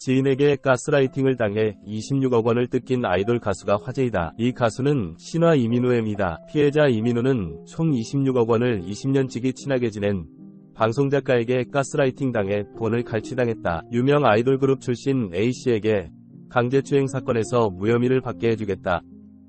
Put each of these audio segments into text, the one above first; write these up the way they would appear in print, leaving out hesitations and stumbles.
지인에게 가스라이팅을 당해 26억 원을 뜯긴 아이돌 가수가 화제이다. 이 가수는 신화 이민호입니다. 피해자 이민호는 총 26억 원을 20년치기 친하게 지낸 방송작가에게 가스라이팅 당해 돈을 갈취당했다. 유명 아이돌 그룹 출신 A씨에게 강제추행 사건에서 무혐의를 받게 해주겠다.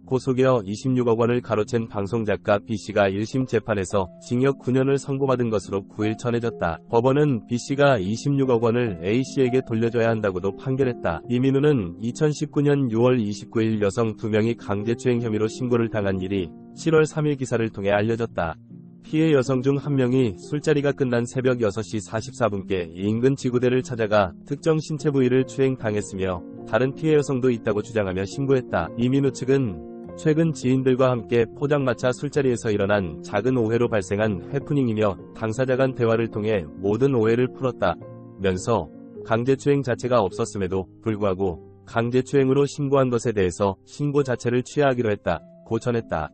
고소기어 26억 원을 가로챈 방송작가 B씨가 1심 재판에서 징역 9년을 선고받은 것으로 9일 전해졌다. 법원은 B씨가 26억 원을 A씨에게 돌려줘야 한다고도 판결했다. 이민우는 2019년 6월 29일 여성 2명이 강제추행 혐의로 신고를 당한 일이 7월 3일 기사를 통해 알려졌다. 피해 여성 중 한 명이 술자리가 끝난 새벽 6시 44분께 인근 지구대를 찾아가 특정 신체 부위를 추행당했으며 다른 피해 여성도 있다고 주장하며 신고했다. 이민우 측은 최근 지인들과 함께 포장마차 술자리에서 일어난 작은 오해로 발생한 해프닝이며 당사자 간 대화를 통해 모든 오해를 풀었다면서 강제추행 자체가 없었음에도 불구하고 강제추행으로 신고한 것에 대해서 신고 자체를 취하하기로 했다고 전했다.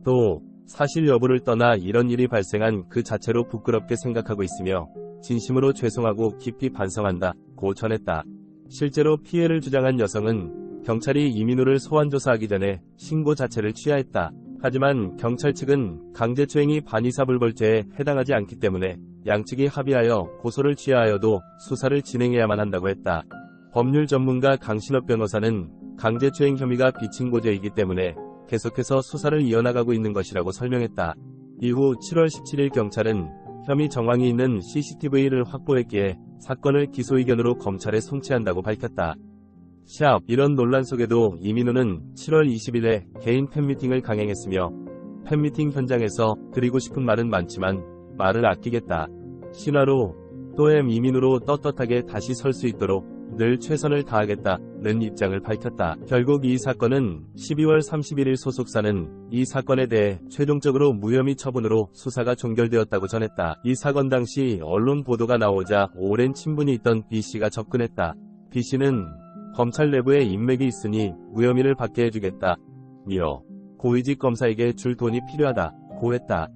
또 사실 여부를 떠나 이런 일이 발생한 그 자체로 부끄럽게 생각하고 있으며 진심으로 죄송하고 깊이 반성한다고 전했다. 실제로 피해를 주장한 여성은 경찰이 이민우를 소환조사하기 전에 신고 자체를 취하했다. 하지만 경찰 측은 강제추행이 반의사불벌죄에 해당하지 않기 때문에 양측이 합의하여 고소를 취하하여도 수사를 진행해야만 한다고 했다. 법률 전문가 강신업 변호사는 강제추행 혐의가 비친고죄이기 때문에 계속해서 수사를 이어나가고 있는 것이라고 설명했다. 이후 7월 17일 경찰은 혐의 정황이 있는 CCTV를 확보했기에 사건을 기소 의견으로 검찰에 송치한다고 밝혔다. 이런 논란 속에도 이민우는 7월 20일에 개인 팬미팅을 강행했으며 팬미팅 현장에서 드리고 싶은 말은 많지만 말을 아끼겠다. 신화로 또엠 이민우로 떳떳하게 다시 설 수 있도록 늘 최선을 다하겠다는 입장을 밝혔다. 결국 이 사건은 12월 31일 소속사는 이 사건에 대해 최종적으로 무혐의 처분으로 수사가 종결되었다고 전했다. 이 사건 당시 언론 보도가 나오자 오랜 친분이 있던 B씨가 접근했다. B씨는 검찰 내부에 인맥이 있으니 무혐의를 받게 해주겠다. 미어 고위직 검사에게 줄 돈이 필요하다고 했다.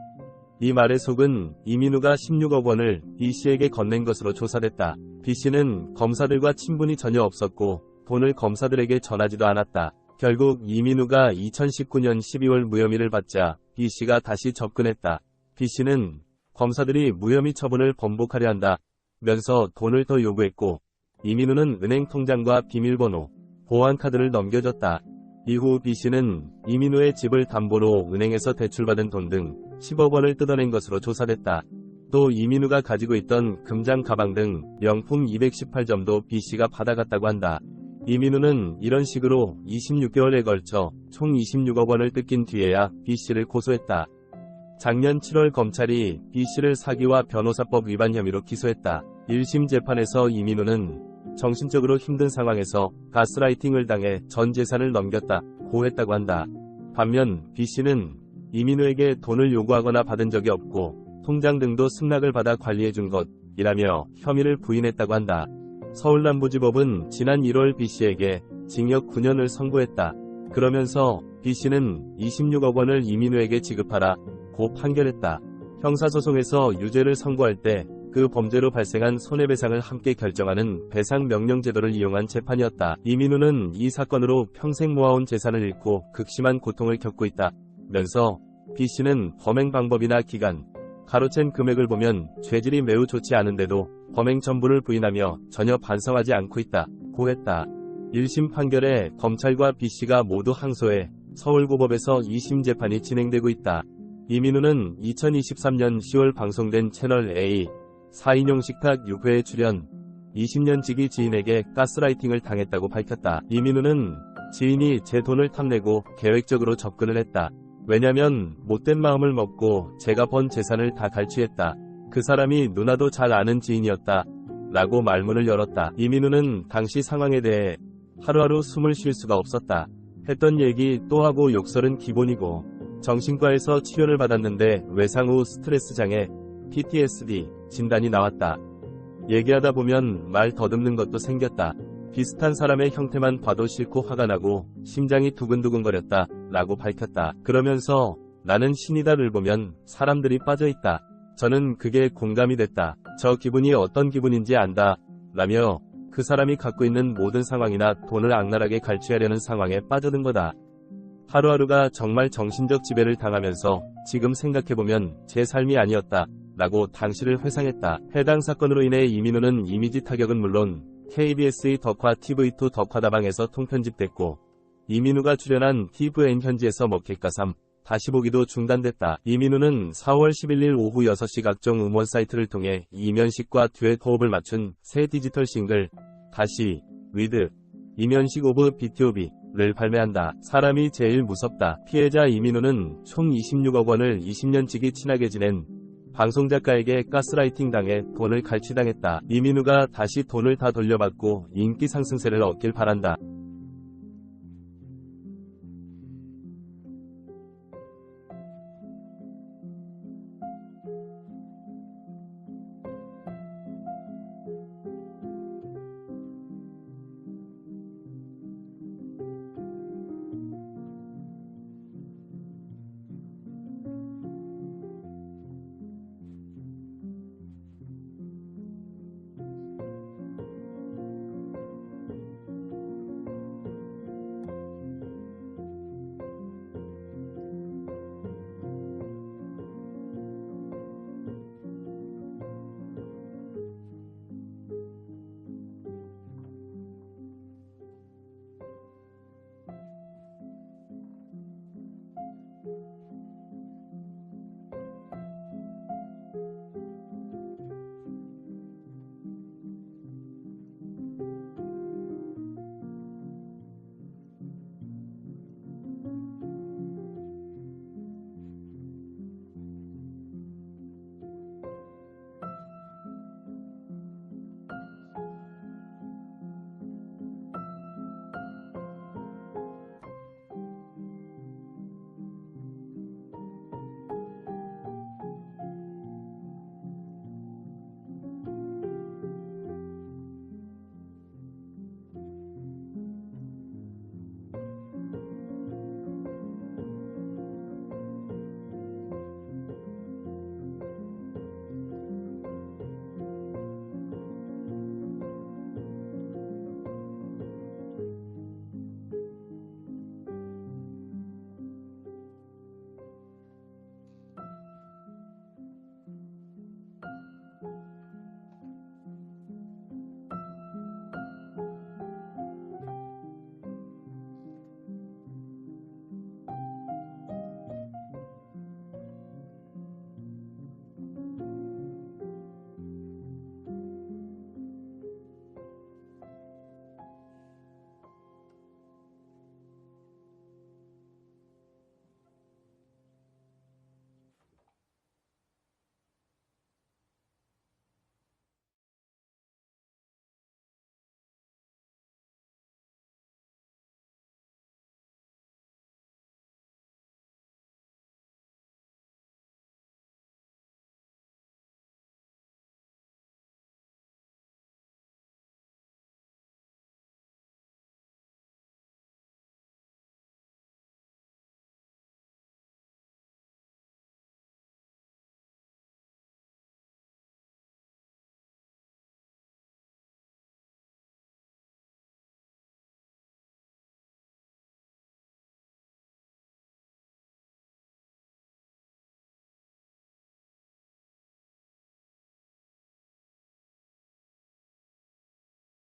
이 말의 속은 이민우가 16억 원을 B씨에게 건넨 것으로 조사됐다. B씨는 검사들과 친분이 전혀 없었고 돈을 검사들에게 전하지도 않았다. 결국 이민우가 2019년 12월 무혐의를 받자 B씨가 다시 접근했다. B씨는 검사들이 무혐의 처분을 번복하려 한다면서 돈을 더 요구했고 이민우는 은행 통장과 비밀번호, 보안카드를 넘겨줬다. 이후 B씨는 이민우의 집을 담보로 은행에서 대출받은 돈 등 10억 원을 뜯어낸 것으로 조사됐다. 또 이민우가 가지고 있던 금장 가방 등 명품 218점도 B씨가 받아갔다고 한다. 이민우는 이런 식으로 26개월에 걸쳐 총 26억 원을 뜯긴 뒤에야 B씨를 고소했다. 작년 7월 검찰이 B씨를 사기와 변호사법 위반 혐의로 기소했다. 1심 재판에서 이민우는 정신적으로 힘든 상황에서 가스라이팅을 당해 전 재산을 넘겼다고 했다고 한다. 반면 B씨는 이민우에게 돈을 요구하거나 받은 적이 없고 통장 등도 승낙을 받아 관리해준 것이라며 혐의를 부인했다고 한다. 서울남부지법은 지난 1월 B씨에게 징역 9년을 선고했다. 그러면서 B씨는 26억 원을 이민우에게 지급하라고 판결했다. 형사소송에서 유죄를 선고할 때 그 범죄로 발생한 손해배상을 함께 결정하는 배상명령제도를 이용한 재판이었다. 이민우는 이 사건으로 평생 모아온 재산을 잃고 극심한 고통을 겪고 있다면서 B씨는 범행 방법이나 기간, 가로챈 금액을 보면 죄질이 매우 좋지 않은데도 범행 전부를 부인하며 전혀 반성하지 않고 있다고 했다. 1심 판결에 검찰과 B씨가 모두 항소해 서울고법에서 2심 재판이 진행되고 있다. 이민우는 2023년 10월 방송된 채널 A 4인용 식탁 6회에 출연, 20년지기 지인에게 가스라이팅을 당했다고 밝혔다. 이민우는 지인이 제 돈을 탐내고 계획적으로 접근을 했다. 왜냐면 못된 마음을 먹고 제가 번 재산을 다 갈취했다. 그 사람이 누나도 잘 아는 지인이었다. 라고 말문을 열었다. 이민우는 당시 상황에 대해 하루하루 숨을 쉴 수가 없었다. 했던 얘기 또 하고 욕설은 기본이고 정신과에서 치료를 받았는데 외상 후 스트레스 장애, PTSD 진단이 나왔다. 얘기하다 보면 말 더듬는 것도 생겼다. 비슷한 사람의 형태만 봐도 싫고 화가 나고 심장이 두근두근거렸다. 라고 밝혔다. 그러면서 나는 신이다를 보면 사람들이 빠져있다. 저는 그게 공감이 됐다. 저 기분이 어떤 기분인지 안다. 라며 그 사람이 갖고 있는 모든 상황이나 돈을 악랄하게 갈취하려는 상황에 빠져든 거다. 하루하루가 정말 정신적 지배를 당하면서 지금 생각해보면 제 삶이 아니었다 라고 당시를 회상했다. 해당 사건으로 인해 이민우는 이미지 타격은 물론 KBS의 덕화 TV2 덕화다방에서 통편집됐고 이민우가 출연한 TVN 현지에서 먹힐까 3 다시 보기도 중단됐다. 이민우는 4월 11일 오후 6시 각종 음원 사이트를 통해 이면식과 듀엣 호흡을 맞춘 새 디지털 싱글 다시 위드 이면식 오브 BTOB를 발매한다. 사람이 제일 무섭다. 피해자 이민우는 총 26억 원을 20년치기 친하게 지낸 방송작가에게 가스라이팅 당해 돈을 갈취당했다. 이민우가 다시 돈을 다 돌려받고 인기 상승세를 얻길 바란다.